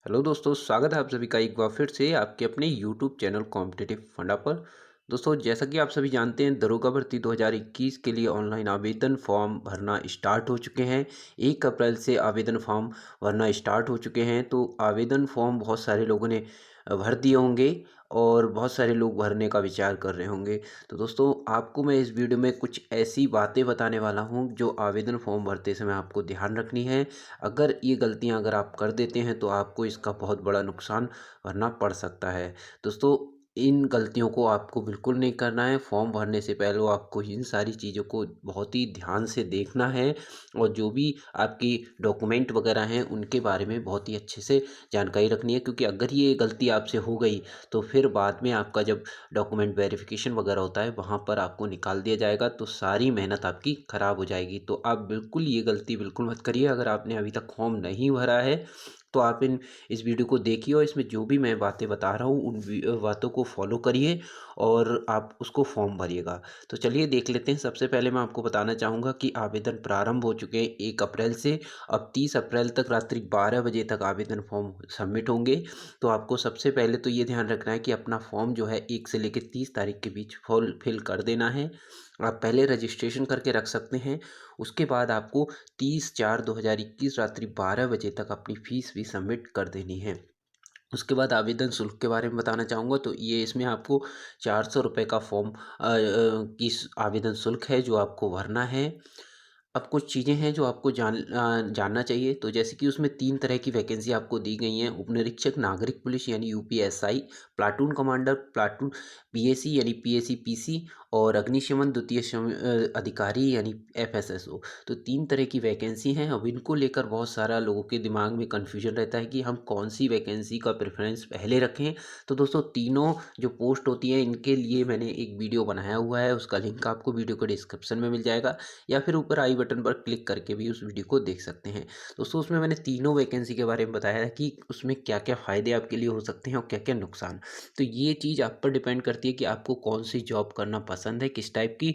Hello दोस्तों, स्वागत है आप सभी का एक बार फिर से आपके अपने यूट्यूब चैनल कॉम्पिटिटिव फंडा पर। दोस्तों, जैसा कि आप सभी जानते हैं, दरोगा भर्ती 2021 के लिए ऑनलाइन आवेदन फॉर्म भरना स्टार्ट हो चुके हैं। 1 अप्रैल से आवेदन फॉर्म भरना स्टार्ट हो चुके हैं। तो आवेदन फॉर्म बहुत सारे लोगों ने भर दिए होंगे और बहुत सारे लोग भरने का विचार कर रहे होंगे। तो दोस्तों, आपको मैं इस वीडियो में कुछ ऐसी बातें बताने वाला हूँ जो आवेदन फॉर्म भरते समय आपको ध्यान रखनी है। अगर ये गलतियाँ अगर आप कर देते हैं तो आपको इसका बहुत बड़ा नुकसान भरना पड़ सकता है। दोस्तों, इन गलतियों को आपको बिल्कुल नहीं करना है। फॉर्म भरने से पहले आपको इन सारी चीज़ों को बहुत ही ध्यान से देखना है और जो भी आपकी डॉक्यूमेंट वगैरह हैं उनके बारे में बहुत ही अच्छे से जानकारी रखनी है, क्योंकि अगर ये गलती आपसे हो गई तो फिर बाद में आपका जब डॉक्यूमेंट वेरिफिकेशन वगैरह होता है वहाँ पर आपको निकाल दिया जाएगा, तो सारी मेहनत आपकी ख़राब हो जाएगी। तो आप बिल्कुल ये गलती बिल्कुल मत करिए। अगर आपने अभी तक फॉर्म नहीं भरा है तो आप इन इस वीडियो को देखिए और इसमें जो भी मैं बातें बता रहा हूँ उन बातों को फॉलो करिए और आप उसको फॉर्म भरिएगा। तो चलिए देख लेते हैं। सबसे पहले मैं आपको बताना चाहूँगा कि आवेदन प्रारंभ हो चुके हैं 1 अप्रैल से। अब 30 अप्रैल तक रात्रि 12 बजे तक आवेदन फॉर्म सबमिट होंगे। तो आपको सबसे पहले तो ये ध्यान रखना है कि अपना फॉर्म जो है 1 से लेकर 30 तारीख के बीच फिल कर देना है। आप पहले रजिस्ट्रेशन करके रख सकते हैं। उसके बाद आपको 30/4/2021 रात्रि 12 बजे तक अपनी फ़ीस भी सबमिट कर देनी है। उसके बाद आवेदन शुल्क के बारे में बताना चाहूँगा। तो ये इसमें आपको ₹400 का फॉर्म की आवेदन शुल्क है जो आपको भरना है। अब कुछ चीज़ें हैं जो आपको जानना चाहिए। तो जैसे कि उसमें 3 तरह की वैकेंसी आपको दी गई हैं। उपनिरीक्षक नागरिक पुलिस यानी UPSI, platoon commander platoon PAC यानी पीएसी पीसी और अग्निशमन द्वितीय अधिकारी यानी एफएसएसओ। तो 3 तरह की वैकेंसी हैं। अब इनको लेकर बहुत सारा लोगों के दिमाग में कन्फ्यूजन रहता है कि हम कौन-सी वैकेंसी का प्रेफ़रेंस पहले रखें। तो दोस्तों, तीनों जो पोस्ट होती हैं इनके लिए मैंने एक वीडियो बनाया हुआ है। उसका लिंक आपको वीडियो के डिस्क्रिप्शन में मिल जाएगा या फिर ऊपर आई बटन पर क्लिक करके भी उस वीडियो को देख सकते हैं। दोस्तों, उसमें मैंने तीनों वैकेंसी के बारे में बताया है कि उसमें क्या-क्या फ़ायदे आपके लिए हो सकते हैं और क्या-क्या नुकसान। तो ये चीज़ आप पर डिपेंड करती है कि आपको कौन-सी जॉब करना पसंद है, किस टाइप की,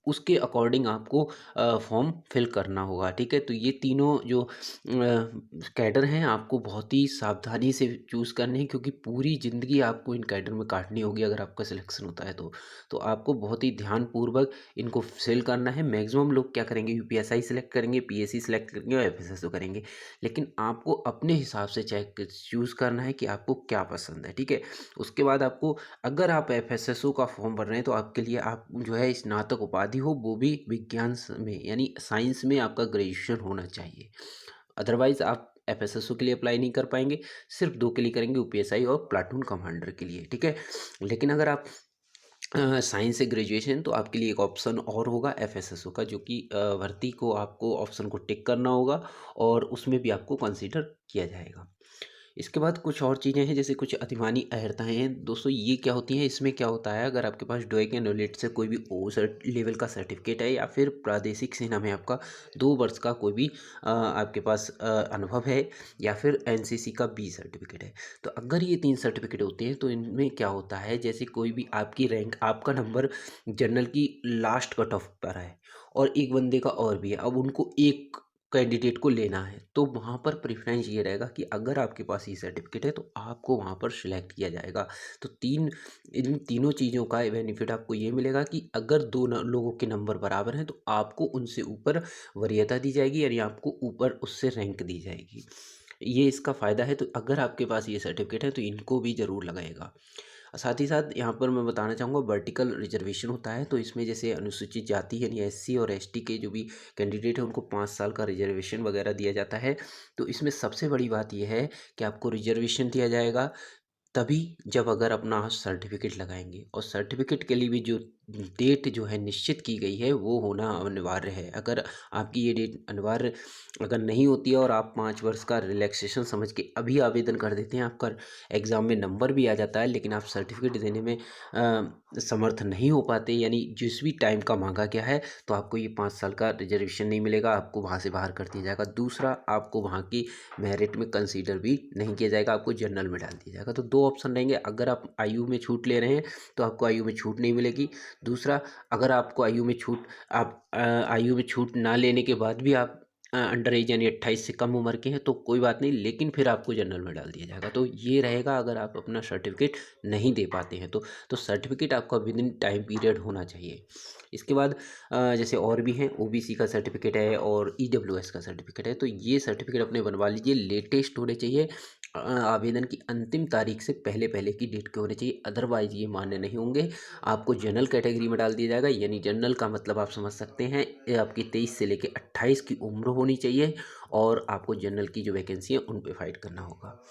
उसके अकॉर्डिंग आपको फॉर्म फिल करना होगा, ठीक है? तो ये तीनों जो कैडर हैं आपको बहुत ही सावधानी से चूज़ करने हैं, क्योंकि पूरी ज़िंदगी आपको इन कैडर में काटनी होगी अगर आपका सिलेक्शन होता है तो। तो आपको बहुत ही ध्यानपूर्वक इनको सेल करना है। मैक्सिमम लोग क्या करेंगे, यूपीएसआई सेलेक्ट करेंगे, पीएसी सेलेक्ट करेंगे और एफएसएसओ करेंगे। लेकिन आपको अपने हिसाब से चूज़ करना है कि आपको क्या पसंद है, ठीक है? उसके बाद आपको, अगर आप एफएसएसओ का फॉर्म भर रहे हैं तो आपके लिए आप जो है स्नातक उपाधि हो, वो भी विज्ञान में यानी साइंस में आपका ग्रेजुएशन होना चाहिए। अदरवाइज़ आप एफएसएसओ के लिए अप्लाई नहीं कर पाएँगे। सिर्फ़ 2 के लिए करेंगे, यूपीएसआई और प्लाटून कमांडर के लिए, ठीक है? लेकिन अगर आप साइंस से ग्रेजुएशन, तो आपके लिए एक ऑप्शन और होगा एफएसएसओ का, जो कि भर्ती को आपको ऑप्शन को टिक करना होगा और उसमें भी आपको कंसीडर किया जाएगा। इसके बाद कुछ और चीज़ें हैं, जैसे कुछ अधिमानी अहर्ताएँ हैं। दोस्तों, ये क्या होती हैं, इसमें क्या होता है, अगर आपके पास ड्वेक या नॉलेज से कोई भी ओ सर्ट लेवल का सर्टिफिकेट है या फिर प्रादेशिक सेना में आपका 2 वर्ष का कोई भी आपके पास अनुभव है या फिर एनसीसी का बी सर्टिफिकेट है। तो अगर ये 3 सर्टिफिकेट होते हैं तो इनमें क्या होता है, जैसे कोई भी आपकी रैंक, आपका नंबर जनरल की लास्ट कट ऑफ पर है और एक बंदे का और भी है। अब उनको एक कैंडिडेट को लेना है, तो वहाँ पर प्रेफ़रेंस ये रहेगा कि अगर आपके पास ये सर्टिफ़िकेट है तो आपको वहाँ पर सिलेक्ट किया जाएगा। तो इन तीनों चीज़ों का बेनिफिट आपको ये मिलेगा कि अगर 2 लोगों के नंबर बराबर हैं तो आपको उनसे ऊपर वरीयता दी जाएगी, यानी आपको ऊपर उससे रैंक दी जाएगी। ये इसका फ़ायदा है। तो अगर आपके पास ये सर्टिफ़िकेट है तो इनको भी ज़रूर लगाइएगा। साथ ही साथ यहाँ पर मैं बताना चाहूँगा, वर्टिकल रिजर्वेशन होता है। तो इसमें जैसे अनुसूचित जाति यानी एससी और एसटी के जो भी कैंडिडेट हैं उनको 5 साल का रिजर्वेशन वगैरह दिया जाता है। तो इसमें सबसे बड़ी बात ये है कि आपको रिजर्वेशन दिया जाएगा तभी जब अगर अपना सर्टिफिकेट लगाएँगे, और सर्टिफिकेट के लिए भी जो डेट जो है निश्चित की गई है वो होना अनिवार्य है। अगर आपकी ये डेट अनिवार्य अगर नहीं होती है और आप 5 वर्ष का रिलैक्सेशन समझ के अभी आवेदन कर देते हैं, आपका एग्ज़ाम में नंबर भी आ जाता है लेकिन आप सर्टिफिकेट देने में समर्थ नहीं हो पाते, यानी जिस भी टाइम का माँगा गया है, तो आपको ये 5 साल का रिजर्वेशन नहीं मिलेगा, आपको वहाँ से बाहर कर दिया जाएगा। दूसरा, आपको वहाँ की मेरिट में कंसीडर भी नहीं किया जाएगा, आपको जनरल में डाल दिया जाएगा। तो 2 ऑप्शन रहेंगे। अगर आप आयु में छूट ले रहे हैं तो आपको आयु में छूट नहीं मिलेगी। दूसरा, अगर आपको आयु में छूट ना लेने के बाद भी आप अंडर एज यानी 28 से कम उम्र के हैं तो कोई बात नहीं, लेकिन फिर आपको जनरल में डाल दिया जाएगा। तो ये रहेगा अगर आप अपना सर्टिफिकेट नहीं दे पाते हैं तो सर्टिफिकेट आपका विद इन टाइम पीरियड होना चाहिए। इसके बाद जैसे और भी हैं, ओबीसी का सर्टिफिकेट है और ईडब्ल्यूएस का सर्टिफिकेट है, तो ये सर्टिफिकेट अपने बनवा लीजिए। लेटेस्ट होने चाहिए, आवेदन की अंतिम तारीख से पहले पहले की डेट के होने चाहिए, अदरवाइज ये मान्य नहीं होंगे। आपको जनरल कैटेगरी में डाल दिया जाएगा, यानी जनरल का मतलब आप समझ सकते हैं, ये आपकी 23 से लेकर 28 की उम्र होनी चाहिए और आपको जनरल की जो वैकेंसी है उन पे फाइट करना होगा।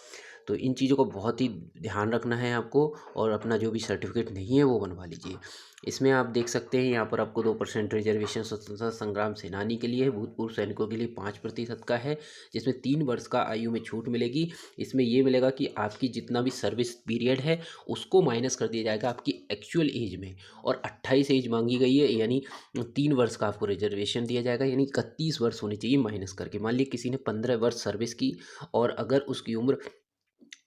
तो इन चीज़ों को बहुत ही ध्यान रखना है आपको, और अपना जो भी सर्टिफिकेट नहीं है वो बनवा लीजिए। इसमें आप देख सकते हैं यहाँ पर आपको 2% रिजर्वेशन स्वतंत्रता संग्राम सेनानी के लिए है, भूतपूर्व सैनिकों के लिए 5% का है, जिसमें 3 वर्ष का आयु में छूट मिलेगी। इसमें ये मिलेगा कि आपकी जितना भी सर्विस पीरियड है उसको माइनस कर दिया जाएगा आपकी एक्चुअल एज में, और 28 एज मांगी गई है, यानी 3 वर्ष का आपको रिजर्वेशन दिया जाएगा, यानी 31 वर्ष होनी चाहिए माइनस करके। मान लीजिए किसी ने 15 वर्ष सर्विस की और अगर उसकी उम्र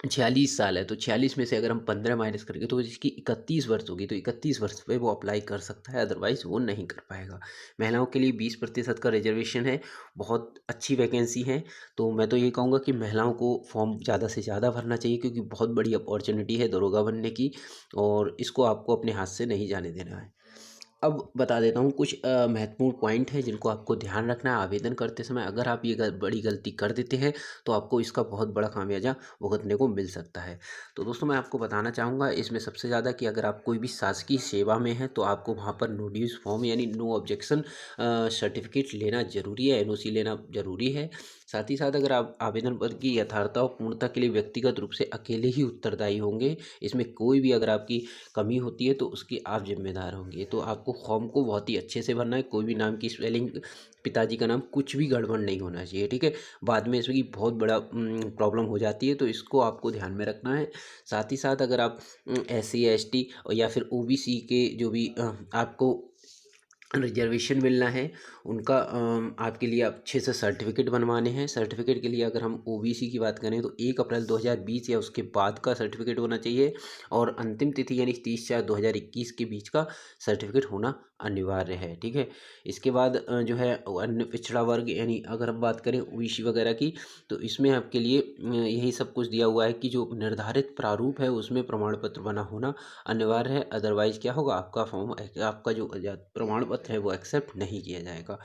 46 साल है, तो 46 में से अगर हम 15 माइनस करेंगे तो इसकी 31 वर्ष होगी, तो 31 वर्ष पे वो अप्लाई कर सकता है, अदरवाइज वो नहीं कर पाएगा। महिलाओं के लिए 20% का रिजर्वेशन है, बहुत अच्छी वैकेंसी है। तो मैं तो ये कहूँगा कि महिलाओं को फॉर्म ज़्यादा से ज़्यादा भरना चाहिए, क्योंकि बहुत बड़ी अपॉर्चुनिटी है दरोगा बनने की, और इसको आपको अपने हाथ से नहीं जाने देना है। अब बता देता हूँ कुछ महत्वपूर्ण पॉइंट हैं जिनको आपको ध्यान रखना है आवेदन करते समय। अगर आप ये बड़ी गलती कर देते हैं तो आपको इसका बहुत बड़ा खामियाजा भुगतने को मिल सकता है। तो दोस्तों, मैं आपको बताना चाहूँगा इसमें सबसे ज़्यादा कि अगर आप कोई भी शासकीय सेवा में हैं तो आपको वहाँ पर नो ड्यूज़ फॉर्म यानी नो ऑब्जेक्शन सर्टिफिकेट लेना ज़रूरी है, एनओसी लेना ज़रूरी है। साथ ही साथ अगर आप आवेदन पत्र की यथार्थता और पूर्णता के लिए व्यक्तिगत रूप से अकेले ही उत्तरदायी होंगे। इसमें कोई भी अगर आपकी कमी होती है तो उसकी आप जिम्मेदार होंगे। तो आपको फॉर्म को बहुत ही अच्छे से भरना है, कोई भी नाम की स्पेलिंग, पिताजी का नाम कुछ भी गड़बड़ नहीं होना चाहिए, ठीक है। बाद में इसकी बहुत बड़ा प्रॉब्लम हो जाती है, तो इसको आपको ध्यान में रखना है। साथ ही साथ अगर आप SC ST या फिर OBC के जो भी आपको रिजर्वेशन मिलना है उनका आपके लिए अच्छे से सर्टिफिकेट बनवाने हैं। सर्टिफिकेट के लिए अगर हम ओबीसी की बात करें तो 1 अप्रैल 2020 या उसके बाद का सर्टिफिकेट होना चाहिए, और अंतिम तिथि यानी 30/4/2021 के बीच का सर्टिफिकेट होना अनिवार्य है, ठीक है। इसके बाद जो है अन्य पिछड़ा वर्ग, यानी अगर हम बात करें ओबीसी वगैरह की, तो इसमें आपके लिए यही सब कुछ दिया हुआ है कि जो निर्धारित प्रारूप है उसमें प्रमाण पत्र बना होना अनिवार्य है, अदरवाइज क्या होगा, आपका फॉर्म, आपका जो प्रमाण पत्र है वो एक्सेप्ट नहीं किया जाएगा।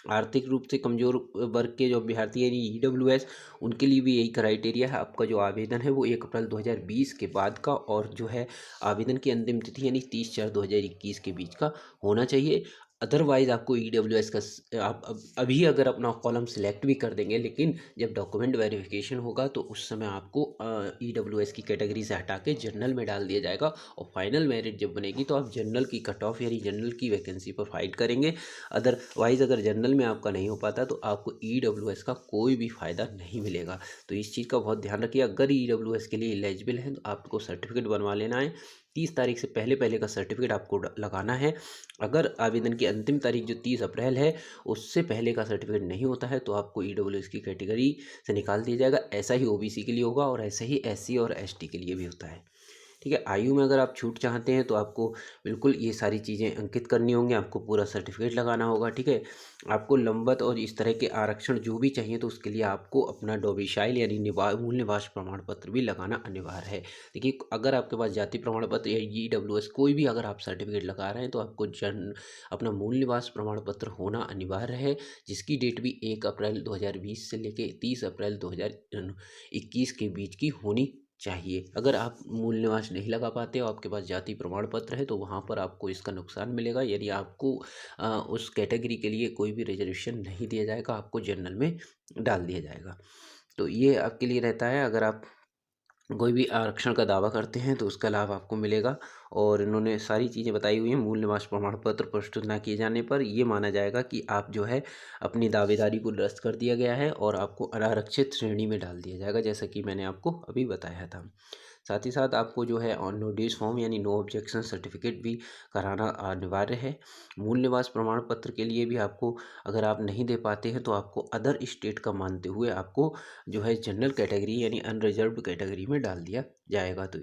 आर्थिक रूप से कमजोर वर्ग के जो अभ्यर्थी यानी ईडब्ल्यूएस, उनके लिए भी यही क्राइटेरिया है। आपका जो आवेदन है वो 1 अप्रैल 2020 के बाद का, और जो है आवेदन की अंतिम तिथि यानी 30/4/2021 के बीच का होना चाहिए। अदरवाइज आपको ईडब्ल्यूएस का आप अभी अगर अपना कॉलम सिलेक्ट भी कर देंगे, लेकिन जब डॉक्यूमेंट वेरिफिकेशन होगा तो उस समय आपको ईडब्ल्यूएस की कैटेगरी से हटा के जनरल में डाल दिया जाएगा, और फाइनल मेरिट जब बनेगी तो आप जनरल की कट ऑफ यानी जनरल की वैकेंसी पर फाइट करेंगे। अदरवाइज अगर जनरल में आपका नहीं हो पाता तो आपको ईडब्ल्यूएस का कोई भी फ़ायदा नहीं मिलेगा। तो इस चीज़ का बहुत ध्यान रखिए, अगर ईडब्ल्यूएस के लिए एलिजिबल है तो आपको सर्टिफिकेट बनवा लेना है। 30 तारीख से पहले पहले का सर्टिफिकेट आपको लगाना है। अगर आवेदन की अंतिम तारीख जो 30 अप्रैल है उससे पहले का सर्टिफिकेट नहीं होता है तो आपको ईडब्ल्यूएस की कैटेगरी से निकाल दिया जाएगा। ऐसा ही ओबीसी के लिए होगा, और ऐसा ही एससी और एसटी के लिए भी होता है, ठीक है। आयु में अगर आप छूट चाहते हैं तो आपको बिल्कुल ये सारी चीज़ें अंकित करनी होंगी, आपको पूरा सर्टिफिकेट लगाना होगा, ठीक है। आपको लंबत और इस तरह के आरक्षण जो भी चाहिए तो उसके लिए आपको अपना डोमिसाइल यानी मूल निवास प्रमाण पत्र भी लगाना अनिवार्य है। देखिए, अगर आपके पास जाति प्रमाण पत्र या ईडब्ल्यूएस कोई भी अगर आप सर्टिफिकेट लगा रहे हैं तो आपको अपना मूल निवास प्रमाण पत्र होना अनिवार्य है, जिसकी डेट भी 1 अप्रैल 2020 से लेके 30 अप्रैल 2021 के बीच की होनी चाहिए। अगर आप मूल निवास नहीं लगा पाते और आपके पास जाति प्रमाण पत्र है तो वहाँ पर आपको इसका नुकसान मिलेगा, यदि आपको उस कैटेगरी के लिए कोई भी रिजर्वेशन नहीं दिया जाएगा, आपको जनरल में डाल दिया जाएगा। तो ये आपके लिए रहता है, अगर आप कोई भी आरक्षण का दावा करते हैं तो उसका लाभ आपको मिलेगा। और इन्होंने सारी चीज़ें बताई हुई हैं। मूल निवास प्रमाण पत्र प्रस्तुत ना किए जाने पर ये माना जाएगा कि आप जो है अपनी दावेदारी को निरस्त कर दिया गया है और आपको अनारक्षित श्रेणी में डाल दिया जाएगा, जैसा कि मैंने आपको अभी बताया था। साथ ही साथ आपको जो है ऑन नो ड्यूज फॉर्म यानी नो ऑब्जेक्शन सर्टिफिकेट भी कराना अनिवार्य है। मूल निवास प्रमाण पत्र के लिए भी आपको, अगर आप नहीं दे पाते हैं तो आपको अदर स्टेट का मानते हुए आपको जो है जनरल कैटेगरी यानी अनरिजर्व्ड कैटेगरी में डाल दिया जाएगा। तो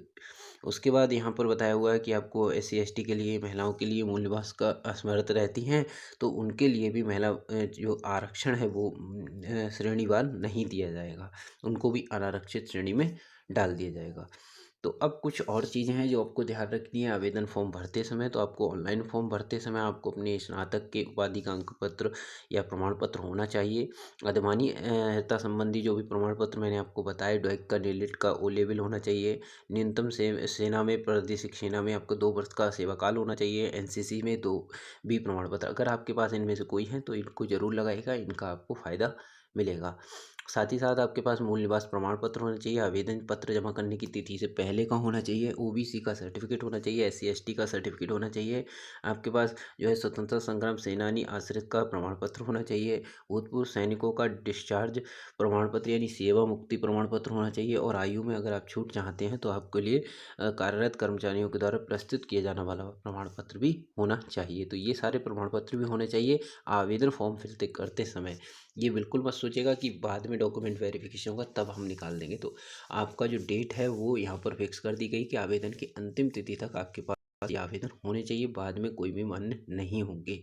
उसके बाद यहाँ पर बताया हुआ है कि आपको SC ST के लिए, महिलाओं के लिए मूल निवास का असमर्थ रहती हैं तो उनके लिए भी महिला जो आरक्षण है वो श्रेणीवार नहीं दिया जाएगा, उनको भी अनारक्षित श्रेणी में डाल दिया जाएगा। तो अब कुछ और चीज़ें हैं जो आपको ध्यान रखनी है आवेदन फॉर्म भरते समय। तो आपको ऑनलाइन फॉर्म भरते समय आपको अपने स्नातक के उपाधि का अंक पत्र या प्रमाण पत्र होना चाहिए। अधिमानी अहर्ता संबंधी जो भी प्रमाण पत्र मैंने आपको बताया, डॉइक का, डीलिट का O लेवल होना चाहिए। न्यूनतम से सेना में, प्रादेशिक सेना में आपको 2 वर्ष का सेवा काल होना चाहिए। NCC में 2 भी प्रमाण पत्र, अगर आपके पास इनमें से कोई है तो इनको जरूर लगाएगा, इनका आपको फ़ायदा मिलेगा। साथ ही साथ आपके पास मूल निवास प्रमाण पत्र होना चाहिए। आवेदन पत्र जमा करने की तिथि से पहले का होना चाहिए। OBC का सर्टिफिकेट होना चाहिए। SC ST का सर्टिफिकेट होना चाहिए। आपके पास जो है स्वतंत्रता संग्राम सेनानी आश्रित का प्रमाण पत्र होना चाहिए। भूतपूर्व सैनिकों का डिस्चार्ज प्रमाण पत्र यानी सेवा मुक्ति प्रमाण पत्र होना चाहिए। और आयु में अगर आप छूट चाहते हैं तो आपके लिए कार्यरत कर्मचारियों के द्वारा प्रस्तुत किया जाने वाला प्रमाण पत्र भी होना चाहिए। तो ये सारे प्रमाण पत्र भी होने चाहिए आवेदन फॉर्म फिल करते समय। ये बिल्कुल मत सोचिएगा कि बाद में डॉक्यूमेंट वेरिफिकेशन होगा तब हम निकाल देंगे। तो आपका जो डेट है वो यहाँ पर फिक्स कर दी गई कि आवेदन की अंतिम तिथि तक आपके पास ये आवेदन होने चाहिए, बाद में कोई भी मान्य नहीं होंगे।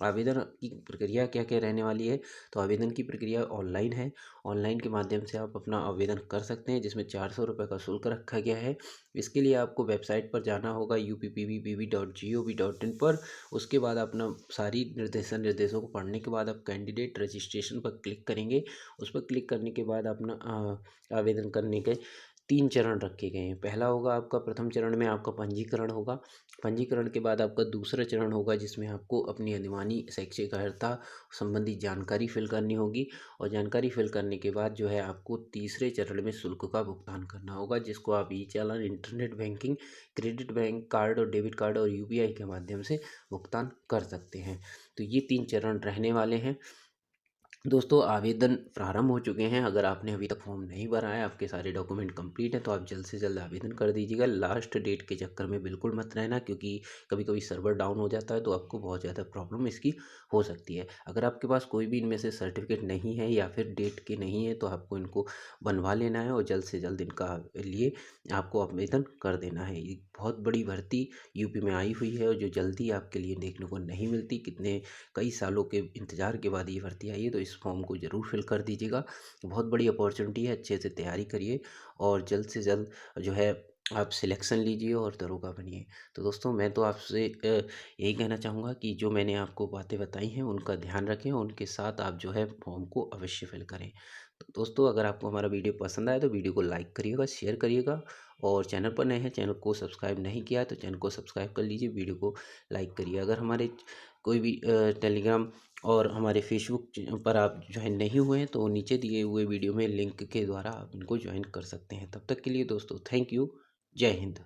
आवेदन की प्रक्रिया क्या क्या रहने वाली है? तो आवेदन की प्रक्रिया ऑनलाइन है। ऑनलाइन के माध्यम से आप अपना आवेदन कर सकते हैं, जिसमें 400 रुपये का शुल्क रखा गया है। इसके लिए आपको वेबसाइट पर जाना होगा uppbpv.gov.in पर। उसके बाद अपना सारी निर्देशों को पढ़ने के बाद आप कैंडिडेट रजिस्ट्रेशन पर क्लिक करेंगे। उस पर क्लिक करने के बाद अपना आवेदन करने के 3 चरण रखे गए हैं। पहला होगा आपका, प्रथम चरण में आपका पंजीकरण होगा। पंजीकरण के बाद आपका दूसरा चरण होगा जिसमें आपको अपनी अधिमानी शैक्षिक अर्हता संबंधी जानकारी फिल करनी होगी। और जानकारी फिल करने के बाद जो है आपको तीसरे चरण में शुल्क का भुगतान करना होगा, जिसको आप ई-चालान, internet banking, credit bank card और डेबिट कार्ड और UPI के माध्यम से भुगतान कर सकते हैं। तो ये 3 चरण रहने वाले हैं। दोस्तों, आवेदन प्रारंभ हो चुके हैं। अगर आपने अभी तक फॉर्म नहीं भरा है, आपके सारे डॉक्यूमेंट कंप्लीट हैं, तो आप जल्द से जल्द आवेदन कर दीजिएगा। लास्ट डेट के चक्कर में बिल्कुल मत रहना, क्योंकि कभी कभी सर्वर डाउन हो जाता है तो आपको बहुत ज़्यादा प्रॉब्लम इसकी हो सकती है। अगर आपके पास कोई भी इनमें से सर्टिफिकेट नहीं है या फिर डेट के नहीं है तो आपको इनको बनवा लेना है और जल्द से जल्द इनका लिए आपको आवेदन कर देना है। ये बहुत बड़ी भर्ती यूपी में आई हुई है और जो जल्दी आपके लिए देखने को नहीं मिलती। कई सालों के इंतज़ार के बाद ये भर्ती आई है, तो इस फॉर्म को ज़रूर फिल कर दीजिएगा। बहुत बड़ी अपॉर्चुनिटी है, अच्छे से तैयारी करिए और जल्द से जल्द जो है आप सिलेक्शन लीजिए और दरोगा बनिए। तो दोस्तों, मैं तो आपसे यही कहना चाहूँगा कि जो मैंने आपको बातें बताई हैं उनका ध्यान रखें, उनके साथ आप जो है फॉर्म को अवश्य फिल करें। तो दोस्तों, अगर आपको हमारा वीडियो पसंद आए तो वीडियो को लाइक करिएगा, शेयर करिएगा। और चैनल पर नए हैं, चैनल को सब्सक्राइब नहीं किया है तो चैनल को सब्सक्राइब कर लीजिए, वीडियो को लाइक करिए। अगर हमारे कोई भी टेलीग्राम और हमारे फेसबुक पर आप ज्वाइन नहीं हुए हैं तो नीचे दिए हुए वीडियो में लिंक के द्वारा आप इनको ज्वाइन कर सकते हैं। तब तक के लिए दोस्तों, थैंक यू। जय हिंद।